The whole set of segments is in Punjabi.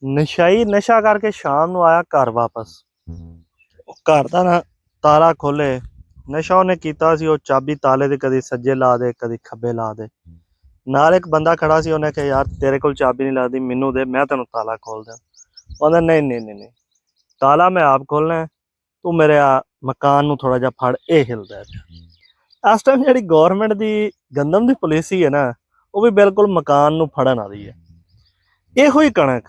ਨਸ਼ਾਈ ਨਸ਼ਾ ਕਰਕੇ ਸ਼ਾਮ ਨੂੰ ਆਇਆ ਘਰ ਵਾਪਸ। ਘਰ ਦਾ ਨਾ ਤਾਲਾ ਖੋਲੇ, ਨਸ਼ਾ ਉਹਨੇ ਕੀਤਾ ਸੀ। ਉਹ ਚਾਬੀ ਤਾਲੇ ਦੀ ਕਦੀ ਸੱਜੇ ਲਾ ਦੇ ਕਦੀ ਖੱਬੇ ਲਾ ਦੇ। ਨਾਲ ਇੱਕ ਬੰਦਾ ਖੜਾ ਸੀ, ਉਹਨੇ ਕਿਹਾ ਯਾਰ ਤੇਰੇ ਕੋਲ ਚਾਬੀ ਨਹੀਂ ਲੱਗਦੀ, ਮੈਨੂੰ ਦੇ, ਮੈਂ ਤੈਨੂੰ ਤਾਲਾ ਖੋਲ ਦਿਆਂ। ਉਹਨੇ ਨਹੀਂ ਨਹੀਂ ਨਹੀਂ ਨਹੀਂ, ਤਾਲਾ ਮੈਂ ਆਪ ਖੋਲਣਾ, ਤੂੰ ਮੇਰੇ ਮਕਾਨ ਨੂੰ ਥੋੜਾ ਜਿਹਾ ਫੜ, ਇਹ ਹਿਲਦਾ ਪਿਆ। ਇਸ ਟਾਈਮ ਜਿਹੜੀ ਗੌਰਮੈਂਟ ਦੀ ਗੰਦਮ ਦੀ ਪਾਲਿਸੀ ਹੈ ਨਾ, ਉਹ ਵੀ ਬਿਲਕੁਲ ਮਕਾਨ ਨੂੰ ਫੜਨ ਵਾਲੀ ਹੈ। ਇਹੋ ਹੀ ਕਣਕ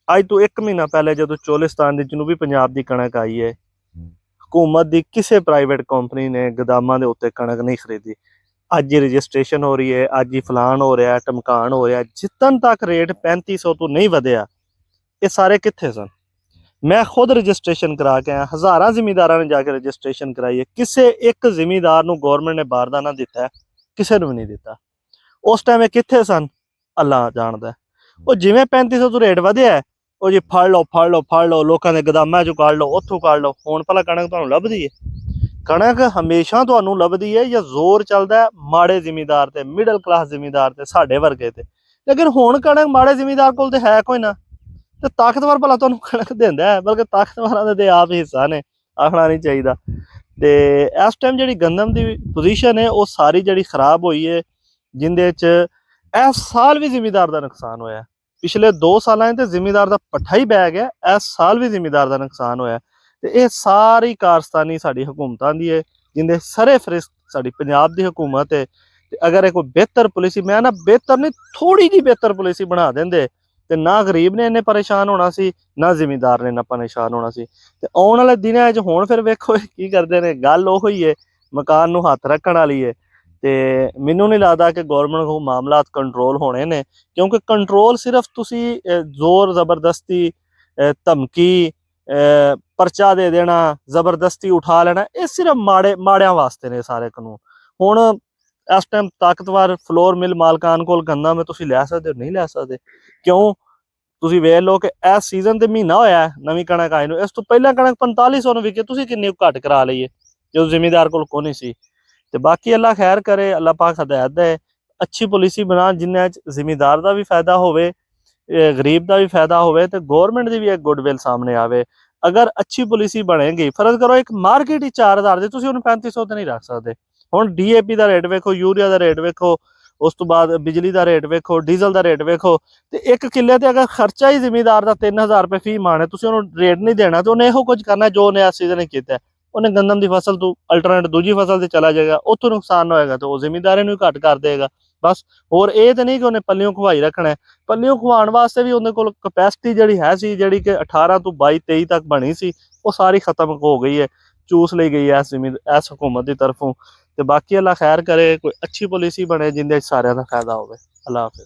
ਅੱਜ ਤੋਂ 1 ਮਹੀਨਾ ਪਹਿਲੇ ਜਦੋਂ ਚੋਲਿਸਤਾਨ ਦੀ ਜਨੂਬੀ ਪੰਜਾਬ ਦੀ ਕਣਕ ਆਈ ਹੈ, ਹਕੂਮਤ ਦੀ ਕਿਸੇ ਪ੍ਰਾਈਵੇਟ ਕੰਪਨੀ ਨੇ ਗੋਦਾਮਾਂ ਦੇ ਉੱਤੇ ਕਣਕ ਨਹੀਂ ਖਰੀਦੀ। ਅੱਜ ਹੀ ਰਜਿਸਟ੍ਰੇਸ਼ਨ ਹੋ ਰਹੀ ਹੈ, ਅੱਜ ਹੀ ਫਲਾਣ ਹੋ ਰਿਹਾ, ਟਮਕਾਣ ਹੋ ਰਿਹਾ। ਜਿੱਤਨ ਤੱਕ ਰੇਟ 3500 ਤੋਂ ਨਹੀਂ ਵਧਿਆ, ਇਹ ਸਾਰੇ ਕਿੱਥੇ ਸਨ? ਮੈਂ ਖੁਦ ਰਜਿਸਟ੍ਰੇਸ਼ਨ ਕਰਾ ਕੇ ਆਇਆ, ਹਜ਼ਾਰਾਂ ਜ਼ਿਮੀਂਦਾਰਾਂ ਨੇ ਜਾ ਕੇ ਰਜਿਸਟ੍ਰੇਸ਼ਨ ਕਰਾਈ ਹੈ। ਕਿਸੇ ਇੱਕ ਜ਼ਿਮੀਂਦਾਰ ਨੂੰ ਗੌਰਮੈਂਟ ਨੇ ਬਾਰਦਾਨਾ ਦਿੱਤਾ? ਕਿਸੇ ਨੂੰ ਵੀ ਨਹੀਂ ਦਿੱਤਾ। ਉਸ ਟਾਈਮ ਇਹ ਕਿੱਥੇ ਸਨ? ਅੱਲਾ ਜਾਣਦਾ। ਉਹ ਜਿਵੇਂ 3500 ਤੋਂ ਰੇਟ ਵਧਿਆ, ਉਹ ਜੀ ਫੜ ਲਓ ਫੜ ਲਓ ਫੜ ਲਓ, ਲੋਕਾਂ ਦੇ ਗੋਦਾਮਾਂ ਚੋਂ ਕੱਢ ਲਓ, ਉੱਥੋਂ ਕੱਢ ਲਓ। ਹੁਣ ਭਲਾ ਕਣਕ ਤੁਹਾਨੂੰ ਲੱਭਦੀ ਹੈ? ਕਣਕ ਹਮੇਸ਼ਾ ਤੁਹਾਨੂੰ ਲੱਭਦੀ ਹੈ ਜਾਂ ਜ਼ੋਰ ਚੱਲਦਾ ਮਾੜੇ ਜ਼ਿਮੀਂਦਾਰ ਤੇ, ਮਿਡਲ ਕਲਾਸ ਜ਼ਿਮੀਂਦਾਰ ਤੇ, ਸਾਡੇ ਵਰਗੇ ਤੇ। ਲੇਕਿਨ ਹੁਣ ਕਣਕ ਮਾੜੇ ਜ਼ਿਮੀਂਦਾਰ ਕੋਲ ਤੇ ਹੈ ਕੋਈ ਨਾ, ਤੇ ਤਾਕਤਵਰ ਭਲਾ ਤੁਹਾਨੂੰ ਕਣਕ ਦਿੰਦਾ ਹੈ। ਬਲਕਿ ਤਾਕਤਵਰਾਂ ਦੇ ਤੇ ਆਪ ਹਿੱਸਾ ਨੇ, ਆਖਣਾ ਨਹੀਂ ਚਾਹੀਦਾ। ਤੇ ਇਸ ਟਾਈਮ ਜਿਹੜੀ ਗੰਦਮ ਦੀ ਪੋਜੀਸ਼ਨ ਹੈ, ਉਹ ਸਾਰੀ ਜਿਹੜੀ ਖਰਾਬ ਹੋਈ ਹੈ, ਜਿੰਦੇ 'ਚ ਇਸ ਸਾਲ ਵੀ ਜ਼ਿਮੀਂਦਾਰ ਦਾ ਨੁਕਸਾਨ ਹੋਇਆ। ਪਿਛਲੇ 2 ਸਾਲਾਂ ਤੇ ਜ਼ਿਮੀਂਦਾਰ ਦਾ ਪੱਠਾ ਹੀ ਬਹਿ ਗਿਆ, ਇਸ ਸਾਲ ਵੀ ਜ਼ਿਮੀਂਦਾਰ ਦਾ ਨੁਕਸਾਨ ਹੋਇਆ। ਤੇ ਇਹ ਸਾਰੀ ਕਾਰਸਤਾਨੀ ਸਾਡੀ ਹਕੂਮਤਾਂ ਦੀ ਹੈ, ਜਿੰਦੇ ਸਰੇ ਫਰਿਸਤ ਸਾਡੀ ਪੰਜਾਬ ਦੀ ਹਕੂਮਤ ਹੈ। ਤੇ ਅਗਰ ਇਹ ਕੋਈ ਬਿਹਤਰ ਪਾਲਿਸੀ, ਮੈਂ ਨਾ ਬਿਹਤਰ ਨਹੀਂ, ਥੋੜੀ ਜਿਹੀ ਬਿਹਤਰ ਪਾਲਿਸੀ ਬਣਾ ਦਿੰਦੇ, ਤੇ ਨਾ ਗਰੀਬ ਨੇ ਇੰਨੇ ਪਰੇਸ਼ਾਨ ਹੋਣਾ ਸੀ, ਨਾ ਜ਼ਿਮੀਂਦਾਰ ਨੇ ਇੰਨਾ ਪਰੇਸ਼ਾਨ ਹੋਣਾ ਸੀ। ਤੇ ਆਉਣ ਵਾਲੇ ਦਿਨਾਂ 'ਚ ਹੁਣ ਫਿਰ ਵੇਖੋ ਕੀ ਕਰਦੇ ਨੇ। ਗੱਲ ਉਹ ਹੀ ਹੈ, ਮਕਾਨ ਨੂੰ ਹੱਥ ਰੱਖਣ ਵਾਲੀ ਹੈ। ਤੇ ਮੈਨੂੰ ਨਹੀਂ ਲੱਗਦਾ ਕਿ ਗੌਰਮੈਂਟ ਕੋਲ ਮਾਮਲਾਤ ਕੰਟਰੋਲ ਹੋਣੇ ਨੇ, ਕਿਉਂਕਿ ਕੰਟਰੋਲ ਸਿਰਫ ਤੁਸੀਂ ਜ਼ੋਰ ਜ਼ਬਰਦਸਤੀ, ਧਮਕੀ, ਪਰਚਾ ਦੇ ਦੇਣਾ, ਜ਼ਬਰਦਸਤੀ ਉਠਾ ਲੈਣਾ, ਇਹ ਸਿਰਫ ਮਾੜਿਆਂ ਵਾਸਤੇ ਨੇ ਸਾਰੇ ਕਾਨੂੰਨ। ਹੁਣ ਇਸ ਟਾਈਮ ਤਾਕਤਵਰ ਫਲੋਰ ਮਿਲ ਮਾਲਕਾਨ ਕੋਲ ਗੰਦਮ ਹੈ, ਤੁਸੀਂ ਲੈ ਸਕਦੇ ਹੋ? ਨਹੀਂ ਲੈ ਸਕਦੇ। ਕਿਉਂ? ਤੁਸੀਂ ਵੇਖ ਲਓ ਕਿ ਇਸ ਸੀਜ਼ਨ ਤੇ ਮਹੀਨਾ ਹੋਇਆ ਨਵੀਂ ਕਣਕ ਆਈ ਨੂੰ, ਇਸ ਤੋਂ ਪਹਿਲਾਂ ਕਣਕ 4500 ਨੂੰ ਵਿਕੇ, ਤੁਸੀਂ ਕਿੰਨੀ ਘੱਟ ਕਰਾ ਲਈਏ ਜਦੋਂ ਜ਼ਿਮੀਂਦਾਰ ਕੋਲ ਕੋਈ ਨਹੀਂ ਸੀ। ਤੇ ਬਾਕੀ ਅੱਲਾ ਖੈਰ ਕਰੇ, ਅੱਲਾ ਪਾਕ ਹਦਾਇਤ ਦੇ, ਅੱਛੀ ਪਾਲਿਸੀ ਬਣਾ ਜਿੰਨੇ 'ਚ ਜ਼ਿਮੀਂਦਾਰ ਦਾ ਵੀ ਫਾਇਦਾ ਹੋਵੇ, ਗਰੀਬ ਦਾ ਵੀ ਫਾਇਦਾ ਹੋਵੇ, ਤੇ ਗੌਰਮੈਂਟ ਦੀ ਵੀ ਇੱਕ ਗੁੱਡਵਿਲ ਸਾਹਮਣੇ ਆਵੇ। ਅਗਰ ਅੱਛੀ ਪਾਲਿਸੀ ਬਣੇਗੀ, ਫਰਜ਼ ਕਰੋ ਇੱਕ ਮਾਰਕੀਟ ਹੀ 4000 ਦੀ, ਤੁਸੀਂ ਉਹਨੂੰ 3500 ਤੇ ਨਹੀਂ ਰੱਖ ਸਕਦੇ। ਹੁਣ DAP ਦਾ ਰੇਟ ਵੇਖੋ, ਯੂਰੀਆ ਦਾ ਰੇਟ ਵੇਖੋ, ਉਸ ਤੋਂ ਬਾਅਦ ਬਿਜਲੀ ਦਾ ਰੇਟ ਵੇਖੋ, ਡੀਜ਼ਲ ਦਾ ਰੇਟ ਵੇਖੋ। ਤੇ ਇੱਕ ਕਿੱਲੇ ਤੇ ਅਗਰ ਖਰਚਾ ਹੀ ਜ਼ਿਮੀਂਦਾਰ ਦਾ 3000 ਰੁਪਏ ਫੀ ਮਾਣ ਹੈ, ਤੁਸੀਂ ਉਹਨੂੰ ਰੇਟ ਨਹੀਂ ਦੇਣਾ, ਤੇ ਉਹਨੇ ਇਹੋ ਕੁਝ ਕਰਨਾ ਜੋ ਉਹਨੇ ਇਸ ਸੀਜ਼ਨ ਕੀਤਾ। ਉਹਨੇ ਗੰਦਮ ਦੀ ਫਸਲ ਤੋਂ ਅਲਟਰਨੇਟ ਦੂਜੀ ਫਸਲ ਤੇ ਚਲਾ ਜਾਏਗਾ, ਉੱਥੋਂ ਨੁਕਸਾਨ ਹੋਏਗਾ, ਤੇ ਉਹ ਜ਼ਿਮੀਂਦਾਰਾਂ ਨੂੰ ਹੀ ਘੱਟ ਕਰ ਦੇਗਾ ਬਸ। ਹੋਰ ਇਹ ਤੇ ਨਹੀਂ ਕਿ ਉਹਨੇ ਪੱਲਿਓਂ ਖਵਾਈ ਰੱਖਣਾ। ਪੱਲਿਓਂ ਖਵਾਉਣ ਵਾਸਤੇ ਵੀ ਉਹਦੇ ਕੋਲ ਕਪੈਸਿਟੀ ਜਿਹੜੀ ਹੈ ਸੀ, ਜਿਹੜੀ ਕਿ 18 ਤੋਂ 22 23 ਤੱਕ ਬਣੀ ਸੀ, ਉਹ ਸਾਰੀ ਖਤਮ ਹੋ ਗਈ ਹੈ, ਚੂਸ ਲਈ ਗਈ ਹੈ ਇਸ ਹਕੂਮਤ ਦੀ ਤਰਫੋਂ। ਤੇ ਬਾਕੀ ਅੱਲਾ ਖੈਰ ਕਰੇ, ਕੋਈ ਅੱਛੀ ਪਾਲਿਸੀ ਬਣੇ ਜਿੰਦੇ ਸਾਰਿਆਂ ਦਾ ਫਾਇਦਾ ਹੋਵੇ। ਅੱਲਾ ਹਾਫਿਜ਼।